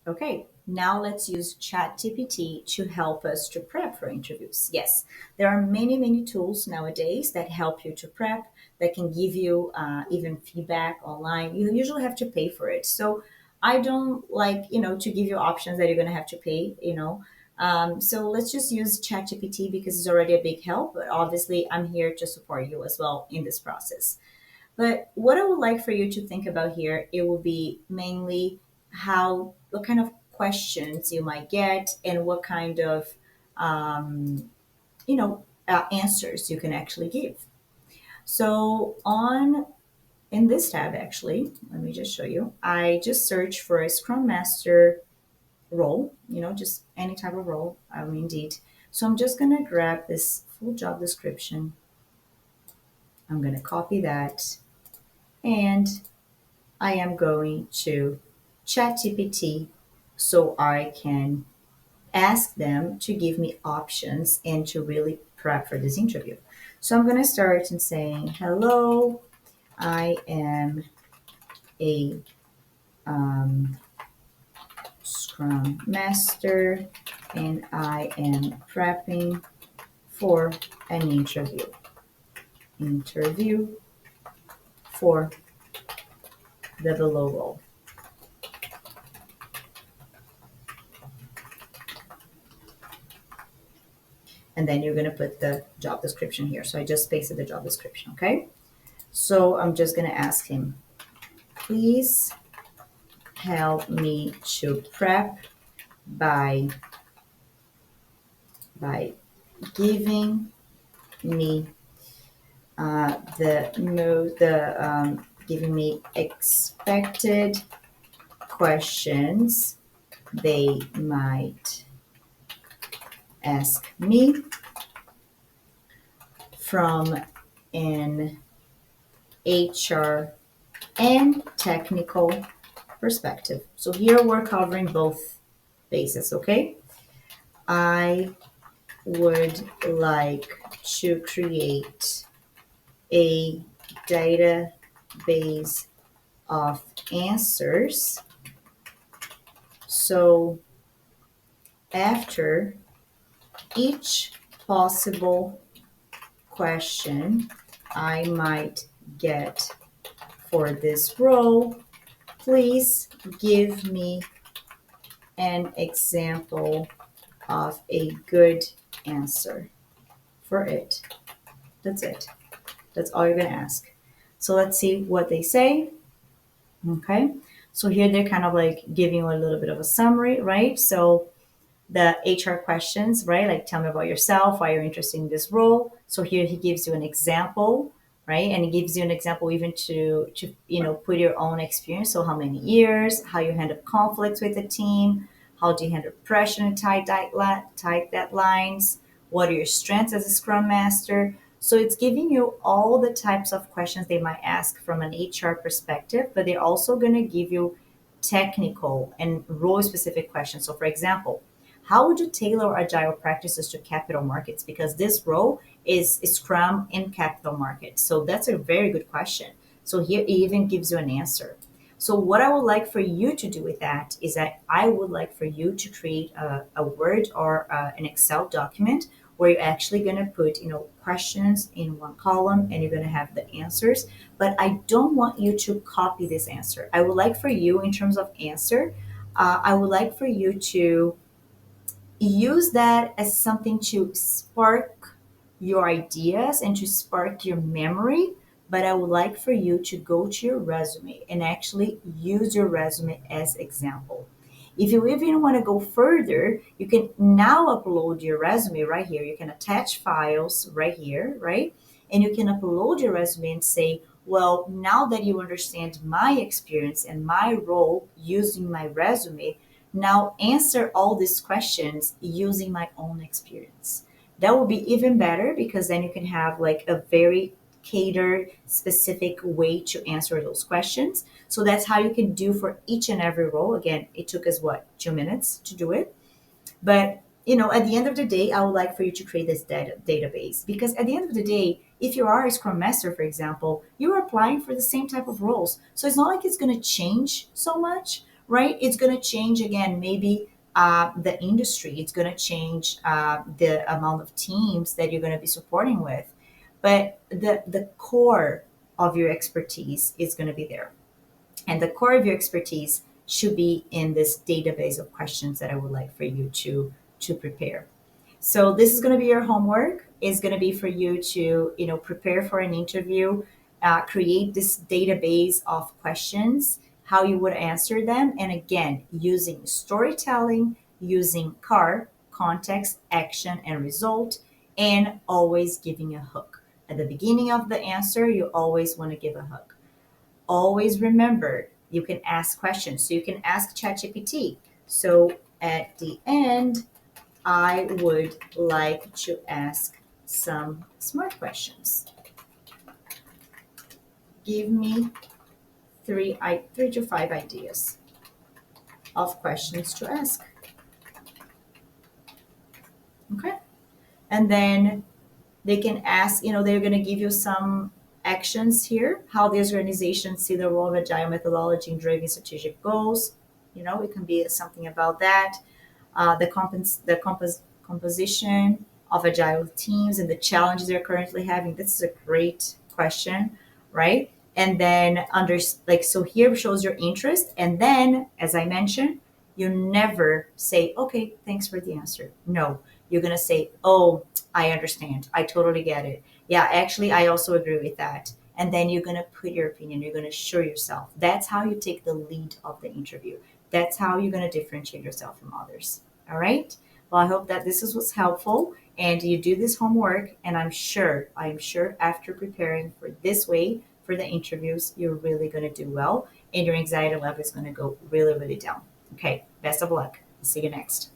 Okay, now let's use ChatGPT to help us to prep for interviews. Yes, there are many, many tools nowadays that help you to prep, that can give you even feedback online. You usually have to pay for it. So I don't like, to give you options that you're going to have to pay. So let's just use ChatGPT because it's already a big help. But obviously, I'm here to support you as well in this process. But what I would like for you to think about here, it will be mainly what kind of questions you might get and what kind of, answers you can actually give. So in this tab, actually, let me just show you. I just searched for a Scrum Master role, just any type of role, indeed. So I'm just gonna grab this full job description. I'm gonna copy that and I am going to ChatGPT so I can ask them to give me options and to really prep for this interview. So I'm going to start in saying, "Hello, I am a Scrum Master and I am prepping for an interview. Interview for the below role." And then you're going to put the job description here. So I just pasted the job description, okay? So I'm just going to ask him, "Please help me to prep by by giving me giving me expected questions they might ask me from an HR and technical perspective." So here we're covering both bases, okay? I would like to create a database of answers. So after each possible question I might get for this role, please give me an example of a good answer for it. That's it. That's all you're going to ask. So let's see what they say. Okay. So here they're kind of like giving you a little bit of a summary, right? So the HR questions, right? Like, tell me about yourself, why you're interested in this role. So here he gives you an example, right? And he gives you an example even to put your own experience. So how many years, how you handle conflicts with the team, how do you handle pressure and tight deadlines, what are your strengths as a scrum master. So it's giving you all the types of questions they might ask from an HR perspective, but they're also going to give you technical and role specific questions. So for example, how would you tailor agile practices to capital markets? Because this role is Scrum in capital markets. So that's a very good question. So here it even gives you an answer. So what I would like for you to do with that is that I would like for you to create a Word or an Excel document where you're actually going to put, questions in one column and you're going to have the answers. But I don't want you to copy this answer. I would like for you, in terms of answer, I would like for you to use that as something to spark your ideas and to spark your memory. But I would like for you to go to your resume and actually use your resume as example. If you even want to go further, you can now upload your resume right here. You can attach files right here, right? And you can upload your resume and say, well, now that you understand my experience and my role using my resume, now answer all these questions using my own experience. That will be even better because then you can have like a very catered, specific way to answer those questions. So that's how you can do for each and every role. Again, it took us what, 2 minutes to do it. But at the end of the day, I would like for you to create this database because at the end of the day, if you are a Scrum Master, for example, you are applying for the same type of roles. So it's not like it's going to change so much, right? It's going to change again, maybe the industry, it's going to change the amount of teams that you're going to be supporting with. But the core of your expertise is going to be there. And the core of your expertise should be in this database of questions that I would like for you to prepare. So this is going to be your homework. It's going to be for you to, prepare for an interview, create this database of questions, how you would answer them, and again, using storytelling, using CAR, context, action, and result, and always giving a hook. At the beginning of the answer, you always want to give a hook. Always remember, you can ask questions. So you can ask ChatGPT. So at the end, I would like to ask some smart questions. Give me three to five ideas of questions to ask. Okay. And then they can ask, they're going to give you some actions here, how the organization see the role of agile methodology in driving strategic goals. It can be something about that. Composition of agile teams and the challenges they're currently having. This is a great question, right? And then so here shows your interest. And then, as I mentioned, you never say, okay, thanks for the answer. No, you're going to say, oh, I understand. I totally get it. Yeah, actually, I also agree with that. And then you're going to put your opinion, you're going to show yourself. That's how you take the lead of the interview. That's how you're going to differentiate yourself from others. All right. Well, I hope that was helpful and you do this homework. And I am sure after preparing for this way for the interviews, you're really going to do well and your anxiety level is going to go really, really down. Okay. Best of luck. See you next.